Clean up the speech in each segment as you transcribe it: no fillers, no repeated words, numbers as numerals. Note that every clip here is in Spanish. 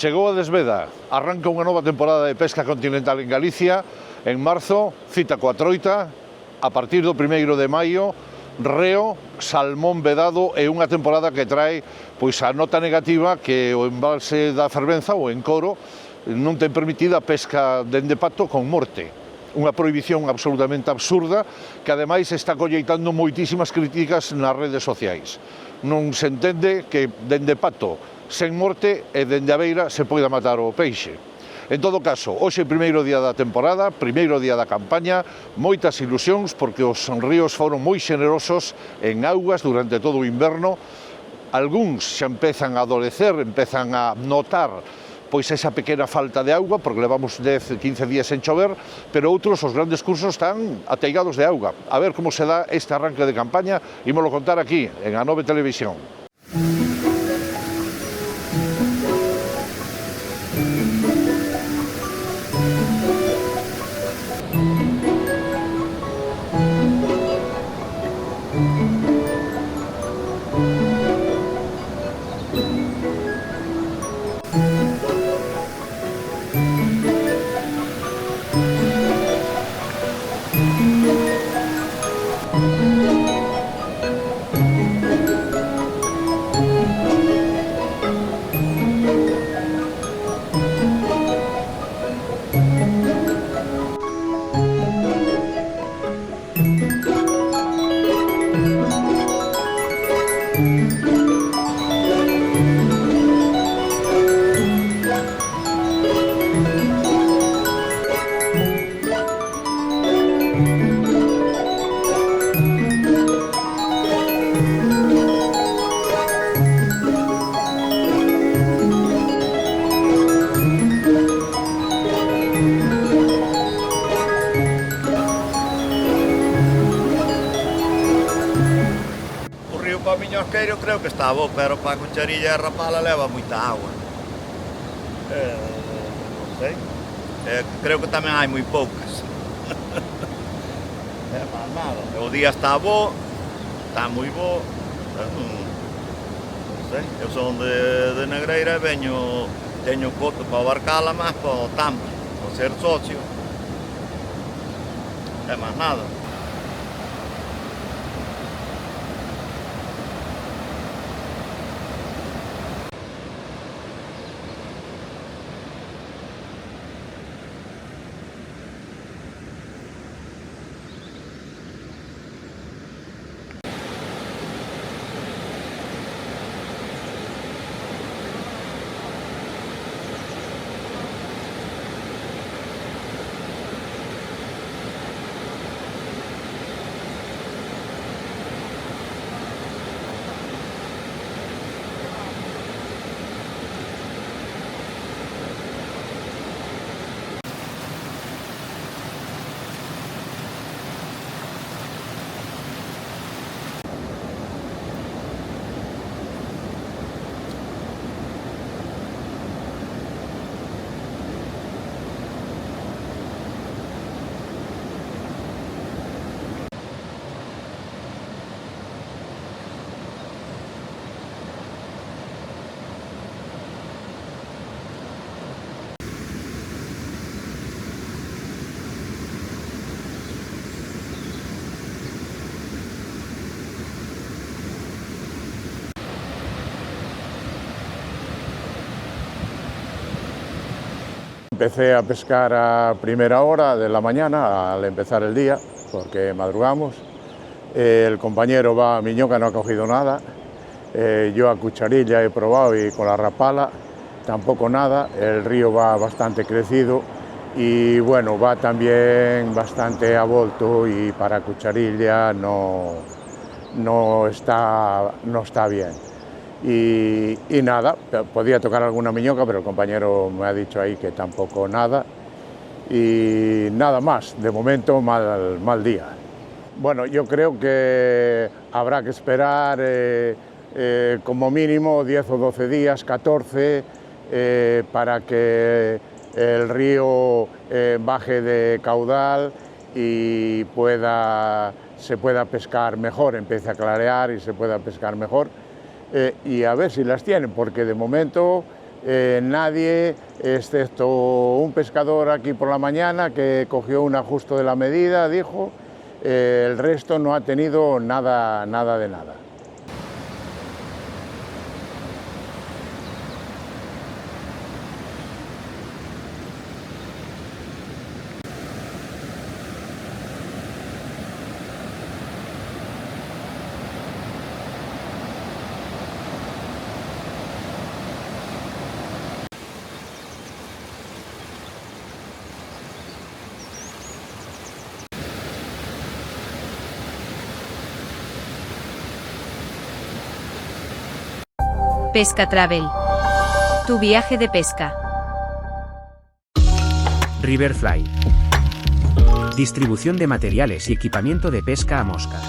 Chegou a desveda, arranca unha nova temporada de pesca continental en Galicia. En marzo, cita coa troita, a partir do 1º de maio, reo, salmón vedado e unha temporada que trae pois a nota negativa que o embalse da Fervenza, o Encoro, non ten permitida a pesca dende pato con morte. Unha prohibición absolutamente absurda que ademais está colleitando moitísimas críticas nas redes sociais. Non se entende que dende pato sen morte e dende a beira se poida matar o peixe. En todo caso, hoxe é o primeiro día da temporada, primeiro día da campaña, moitas ilusións porque os ríos foron moi xenerosos en augas durante todo o inverno. Algúns xa empezan a adolecer, empezan a notar pois esa pequena falta de auga, porque levamos 10, 15 días sen chover, pero outros, os grandes cursos, están ateigados de auga. A ver como se dá este arranque de campaña, ímolo contar aquí, en A9 Televisión. Para o Miñosqueiro creo que está bo, pero para a Cucharilla e Rapala leva moita agua. Non sei. Creo que tamén hai moi poucas. Más nada. O día está bo, está moi bo. Non sei. Eu son de Negreira e teño coto para Barcala, máis para o Tampa, para ser socio. Más nada. Empecé a pescar a primera hora de la mañana al empezar el día, porque madrugamos. El compañero va a Miñoca, no ha cogido nada. Yo a Cucharilla he probado y con la Rapala tampoco nada. El río va bastante crecido y bueno, va también bastante avolto y para Cucharilla no está bien. Y nada, podía tocar alguna miñoca, pero el compañero me ha dicho ahí que tampoco nada. Y nada más, de momento mal día. Bueno, yo creo que habrá que esperar como mínimo 10 o 12 días, 14, para que el río baje de caudal y se pueda pescar mejor, empiece a clarear y se pueda pescar mejor. Y a ver si las tienen, porque de momento nadie, excepto un pescador aquí por la mañana que cogió un ajuste de la medida, dijo, el resto no ha tenido nada de nada. Pesca Travel. Tu viaje de pesca. Riverfly. Distribución de materiales y equipamiento de pesca a mosca.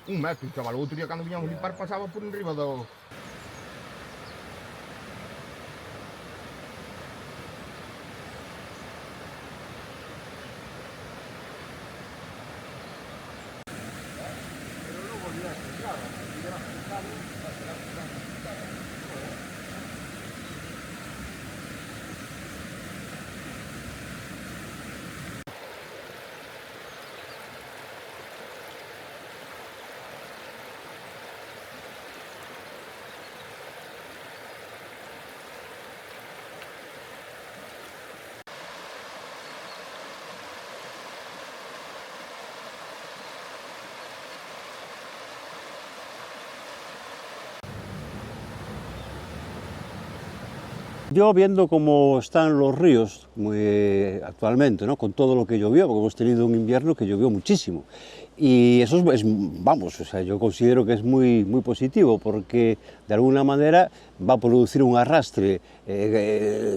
Un metro, chaval. O outro día cando viñamos limpar pasaba por enriba do... Yo viendo cómo están los ríos actualmente, ¿no? Con todo lo que llovió, porque hemos tenido un invierno que llovió muchísimo, y eso vamos, o sea, yo considero que es muy positivo, porque de alguna manera va a producir un arrastre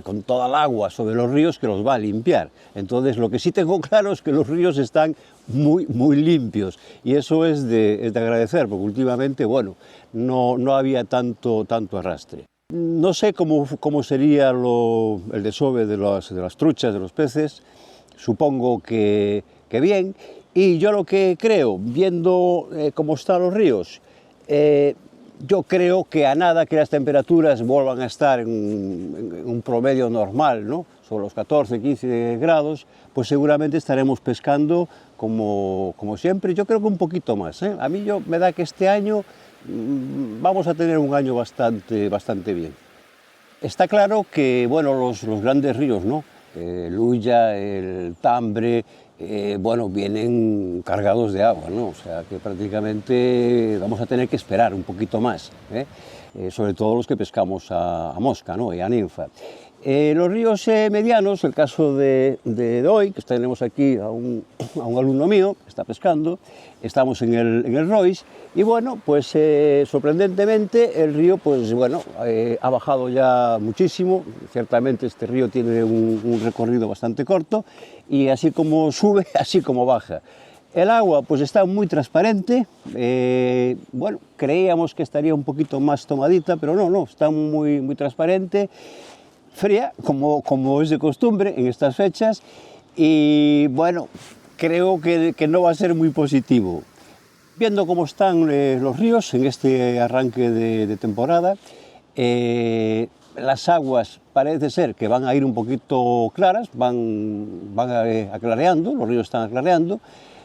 con toda el agua sobre los ríos que los va a limpiar. Entonces, lo que sí tengo claro es que los ríos están muy limpios, y eso es de agradecer, porque últimamente, bueno, no había tanto arrastre. No sé cómo sería el desove de las truchas, de los peces, supongo que bien, y yo lo que creo, viendo cómo están los ríos, yo creo que a nada que las temperaturas vuelvan a estar en un promedio normal, ¿no? Sobre los 14, 15 grados, pues seguramente estaremos pescando como siempre, yo creo que un poquito más, ¿eh? A mí me da que este año vamos a tener un año bastante bien. Está claro que, bueno, los grandes ríos, ¿no? El Ulla, el Tambre, bueno, vienen cargados de agua, ¿no? O sea que prácticamente vamos a tener que esperar un poquito más, ¿eh? Sobre todo los que pescamos a mosca, ¿no? Y a ninfa. Los ríos medianos, el caso de hoy, que tenemos aquí a un alumno mío que está pescando, estamos en el Rois, y bueno, pues sorprendentemente el río, pues bueno, ha bajado ya muchísimo. Ciertamente este río tiene un recorrido bastante corto, y así como sube, así como baja. El agua pues está muy transparente, bueno, creíamos que estaría un poquito más tomadita, pero no, está muy transparente, fría, como es de costumbre en estas fechas, y bueno, creo que no va a ser muy positivo. Viendo cómo están los ríos en este arranque de temporada, las aguas parece ser que van a ir un poquito claras, van aclareando, los ríos están aclareando,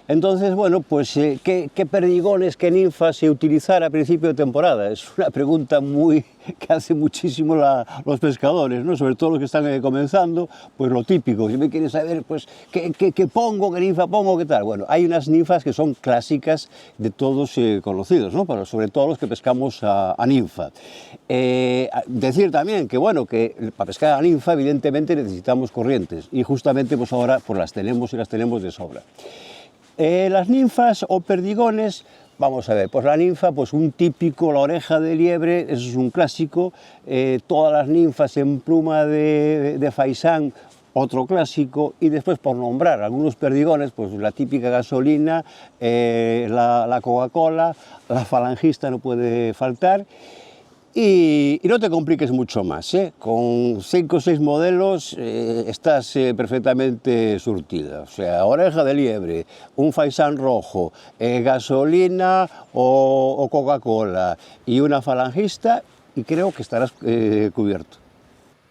Entonces, bueno, pues ¿qué perdigones, qué ninfas se utilizar a principio de temporada? Es una pregunta que hace muchísimo los pescadores, ¿no? Sobre todo los que están comenzando, pues lo típico, si me quieren saber, pues, ¿qué pongo, qué ninfa pongo, qué tal? Bueno, hay unas ninfas que son clásicas de todos conocidos, ¿no? Pero sobre todo los que pescamos a ninfa. Decir también que, bueno, que para pescar a ninfa, evidentemente necesitamos corrientes, y justamente pues ahora pues las tenemos y las tenemos de sobra. Las ninfas o perdigones, vamos a ver, pues la ninfa, pues un típico, la oreja de liebre, eso es un clásico, todas las ninfas en pluma de faisán, otro clásico, y después por nombrar algunos perdigones, pues la típica gasolina, la Coca-Cola, la falangista no puede faltar. Y no te compliques mucho más, ¿eh? Con 5 o 6 modelos estás perfectamente surtida. O sea, oreja de liebre, un faisán rojo, gasolina o Coca-Cola y una falangista, y creo que estarás cubierto.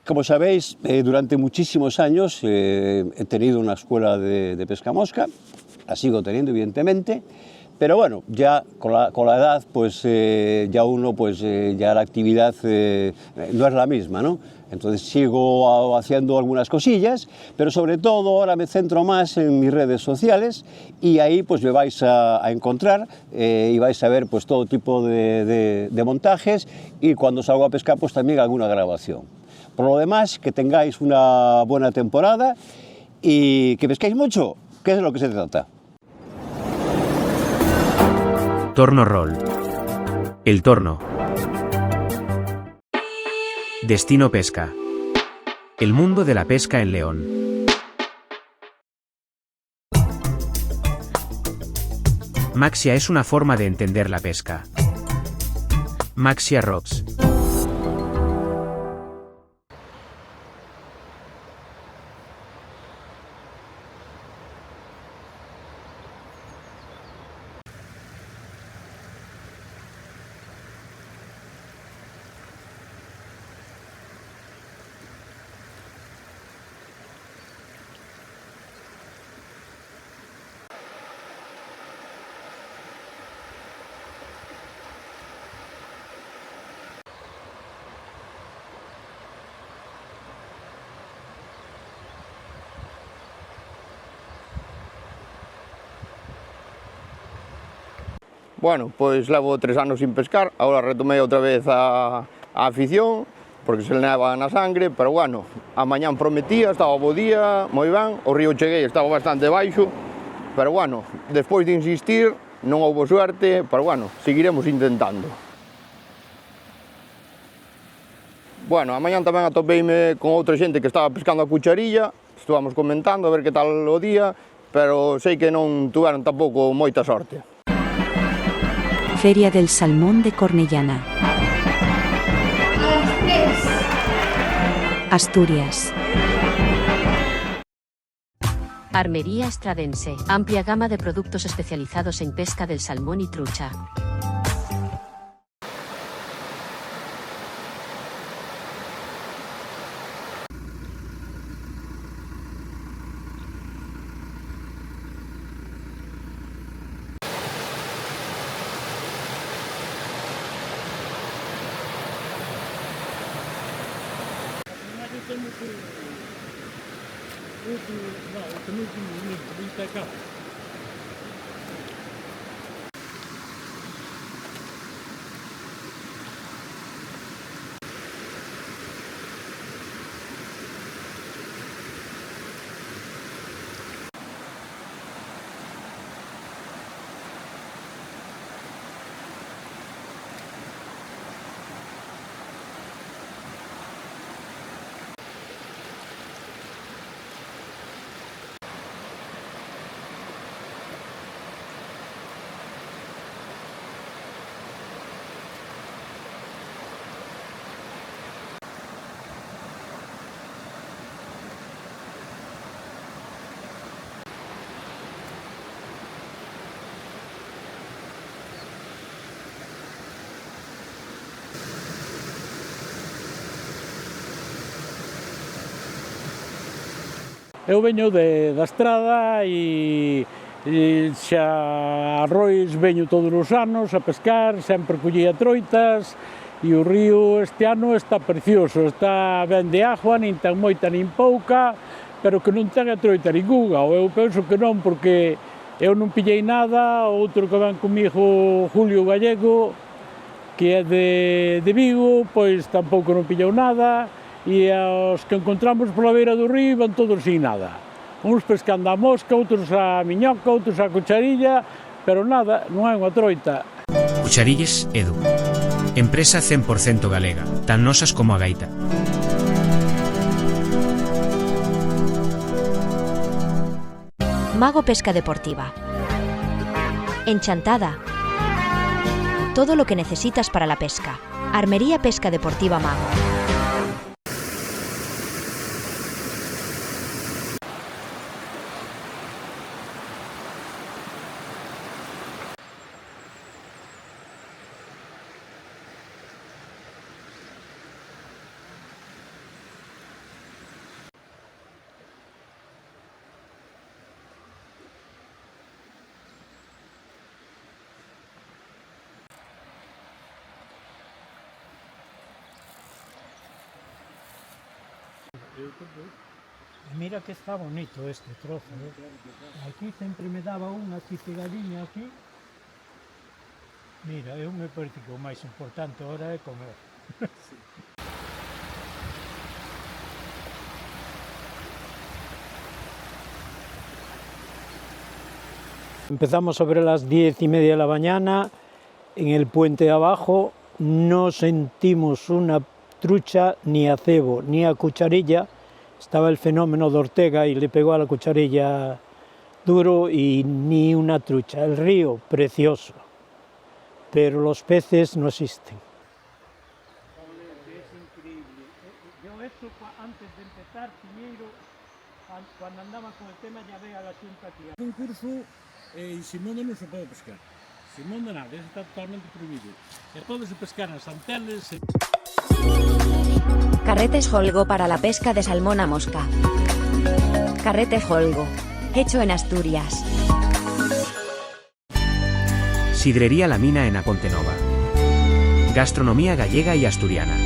Como sabéis, durante muchísimos años he tenido una escuela de pesca mosca, la sigo teniendo evidentemente. Pero bueno, ya con la edad, pues ya uno, pues ya la actividad no es la misma, ¿no? Entonces sigo haciendo algunas cosillas, pero sobre todo ahora me centro más en mis redes sociales y ahí pues me vais a encontrar y vais a ver pues todo tipo de montajes y cuando salgo a pescar pues también alguna grabación. Por lo demás, que tengáis una buena temporada y que pesquéis mucho, que es de lo que se trata. Torno Roll. El Torno. Destino Pesca. El mundo de la pesca en León. Maxia es una forma de entender la pesca. Maxia Rocks. Bueno, pois levo 3 anos sin pescar, agora retomei outra vez a afición, porque se leva na sangre, pero bueno, a mañán prometía, estaba bo día, moi ben, o río cheguei, estaba bastante baixo, pero bueno, despois de insistir, non houbo suerte, pero bueno, seguiremos intentando. Bueno, a mañán tamén atopeime con outra xente que estaba pescando a cucharilla, estuvamos comentando a ver que tal o día, pero sei que non tuveron tampouco moita sorte. Feria del Salmón de Cornellana. Asturias. Armería Estradense. Amplia gama de productos especializados en pesca del salmón y trucha. Eu veño da estrada e Xa arrois veño todos os anos a pescar, sempre collía troitas, e o río este ano está precioso, está ben de agua, nin ten moita nin pouca, pero que non ten a troita ningunha, ou eu penso que non, porque eu non pillei nada, outro que ven comigo, Julio Gallego, que é de Vigo, pois tampouco non pillou nada, e os que encontramos pola beira do río van todos sin nada. Uns pescando a mosca, outros a miñoca, outros a cucharilla, pero nada, non hai unha troita. Cucharilles Edu. Empresa 100% galega, tan nosas como a gaita. Mago Pesca Deportiva. Enchantada. Todo lo que necesitas para la pesca. Armería Pesca Deportiva Mago. Mira que está bonito este trozo, Aquí sempre me daba unha aquí pegadinha aquí. Mira, eu me parece que o máis importante ahora é comer. Empezamos sobre las 10:30 de la mañana, en el puente de abajo no sentimos una trucha, ni a cebo, ni a cucharilla. Estaba el fenómeno de Ortega y le pegó a la cucharilla duro y ni una trucha. El río, precioso, pero los peces no existen. Es increíble. Yo eso antes de empezar, Piñeiro, cuando andaba con el tema, ya veía la Xunta aquí. Un curso y sin modo no se puede pescar. Sin modo nada, eso está totalmente prohibido. Puedes pescar en Santeles. Carretes Holgo para la pesca de salmón a mosca. Carrete Holgo, hecho en Asturias. Sidrería La Mina en Apontenova. Gastronomía gallega y asturiana.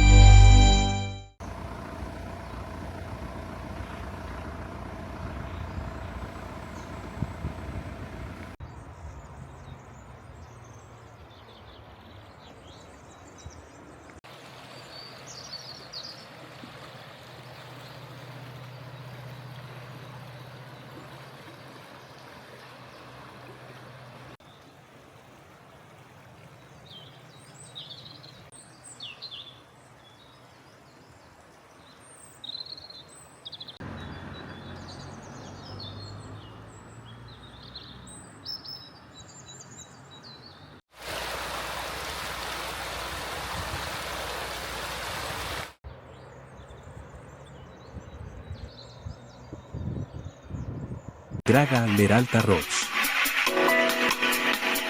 Draga Leralta Rods.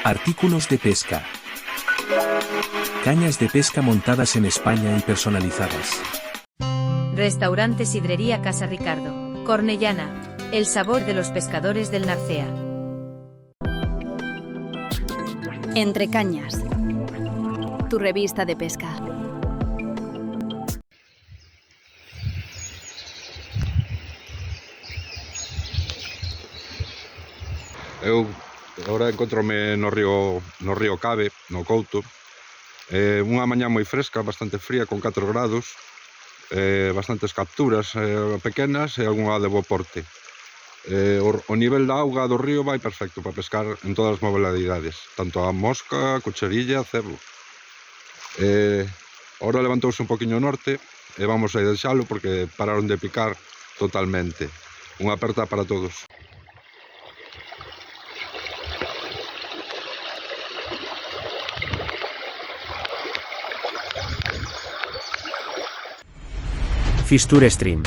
Artículos de pesca. Cañas de pesca montadas en España y personalizadas. Restaurante Sidrería Casa Ricardo, Cornellana. El sabor de los pescadores del Narcea. Entre Cañas. Tu revista de pesca. Eu agora encontrome no río Cabe, no Couto, unha mañá moi fresca, bastante fría, con 4 grados, bastantes capturas pequenas e algunha de bo porte. O nivel da auga do río vai perfecto para pescar en todas as modalidades, tanto a mosca, cucharilla, cebo. Agora levantouse un poquinho norte e vamos a deixalo porque pararon de picar totalmente. Unha aperta para todos. Fistur Stream.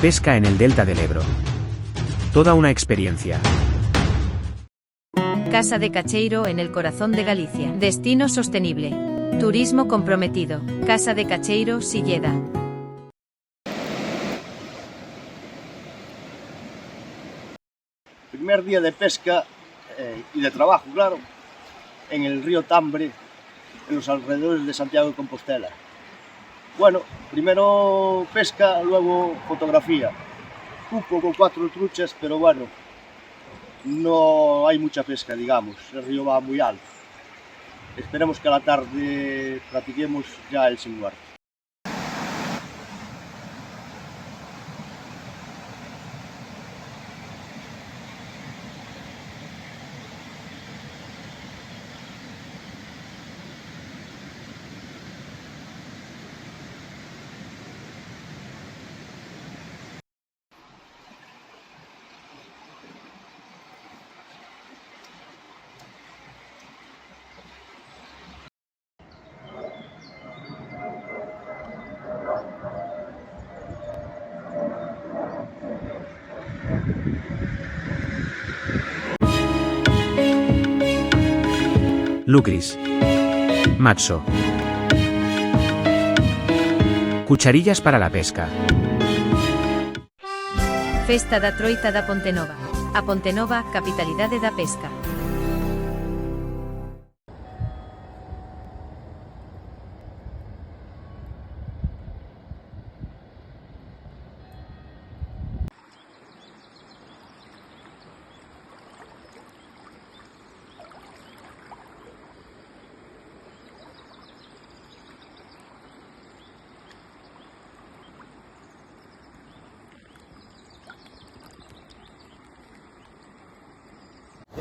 Pesca en el delta del Ebro. Toda una experiencia. Casa de Cacheiro en el corazón de Galicia. Destino sostenible. Turismo comprometido. Casa de Cacheiro, Silleda. primer día de pesca y de trabajo, claro, en el río Tambre, en los alrededores de Santiago de Compostela. Bueno, primero pesca, luego fotografía. Cupo con 4 truchas, pero bueno, no hay mucha pesca, digamos, el río va muy alto. Esperemos que a la tarde practiquemos ya el sin muerto. Lucris. Matzo. Cucharillas para la pesca. Festa da Troita da Pontenova. A Pontenova, capitalidade da pesca.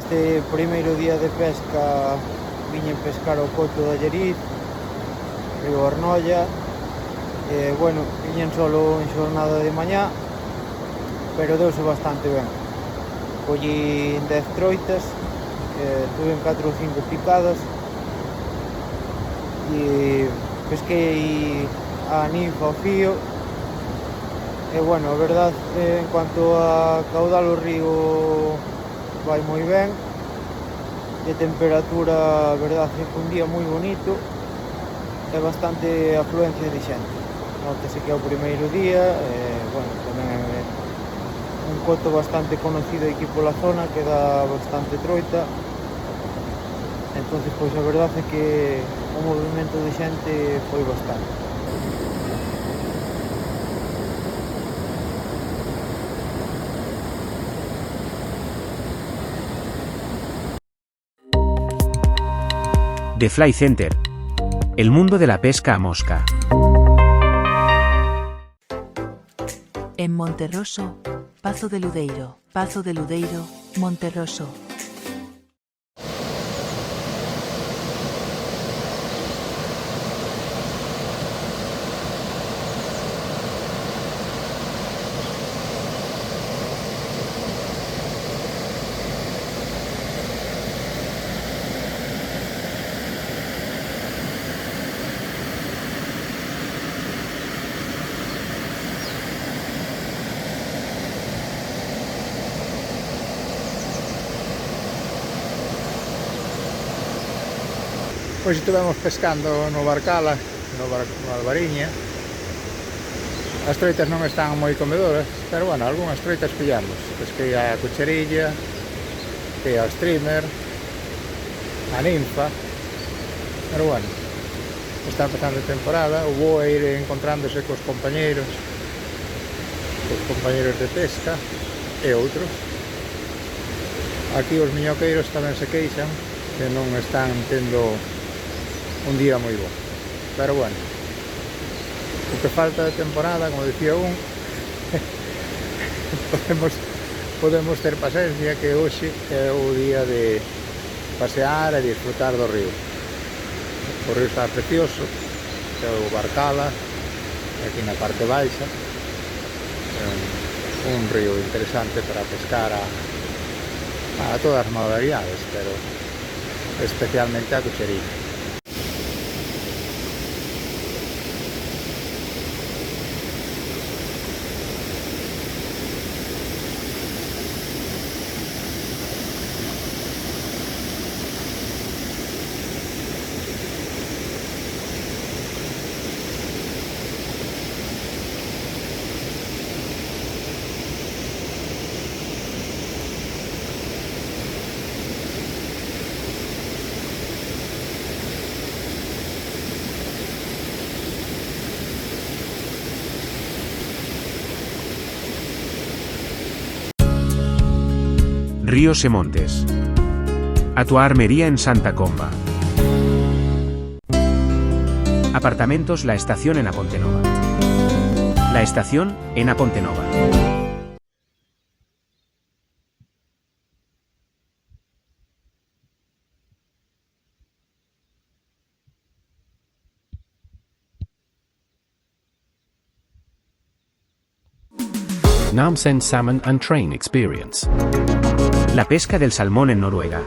Este primeiro día de pesca viñen pescar o coto da Lleriz, río Arnolla. Bueno, viñen solo en xornada de mañá, pero deuse bastante ben. Collí 10 troitas, tuve 4 ou 5 picadas e pesquei a ninfa ao fío. E bueno, a verdad, en cuanto a caudal o río vai moi ben, de temperatura, a verdade, é un día moi bonito e bastante afluencia de xente. Nótese que é o primeiro día, bueno, tamén é un coto bastante conocido aquí pola zona, que dá bastante troita. Entonces, pois a verdade é que o movimento de xente foi bastante. The Fly Center. El mundo de la pesca a mosca. En Monterroso, Pazo de Ludeiro, Monterroso. Hoxe estivemos pescando no Barcala, no Albariña. As troitas non están moi comedoras, pero bueno, algunhas troitas pillamos. Pesquei a cucharilla, pesquei a streamer, a ninfa, pero bueno, está empezando a temporada, o bo é ir encontrándose cos compañeiros de pesca e outros. Aquí os miñoqueiros tamén se queixan que non están tendo un día moi bo, pero bueno, o que falta de temporada, como decía podemos ter paciencia, que hoxe é o día de pasear e disfrutar do río. O río está precioso, é o Barcala, aquí na parte baixa, un río interesante para pescar a todas as modalidades, pero especialmente a cucharilla. ríos e montes. A tua armería en Santa Comba. Apartamentos La Estación en A Ponte Nova. La Estación en A Ponte Nova. Namsen Salmon and Train Experience. La pesca del salmón en Noruega.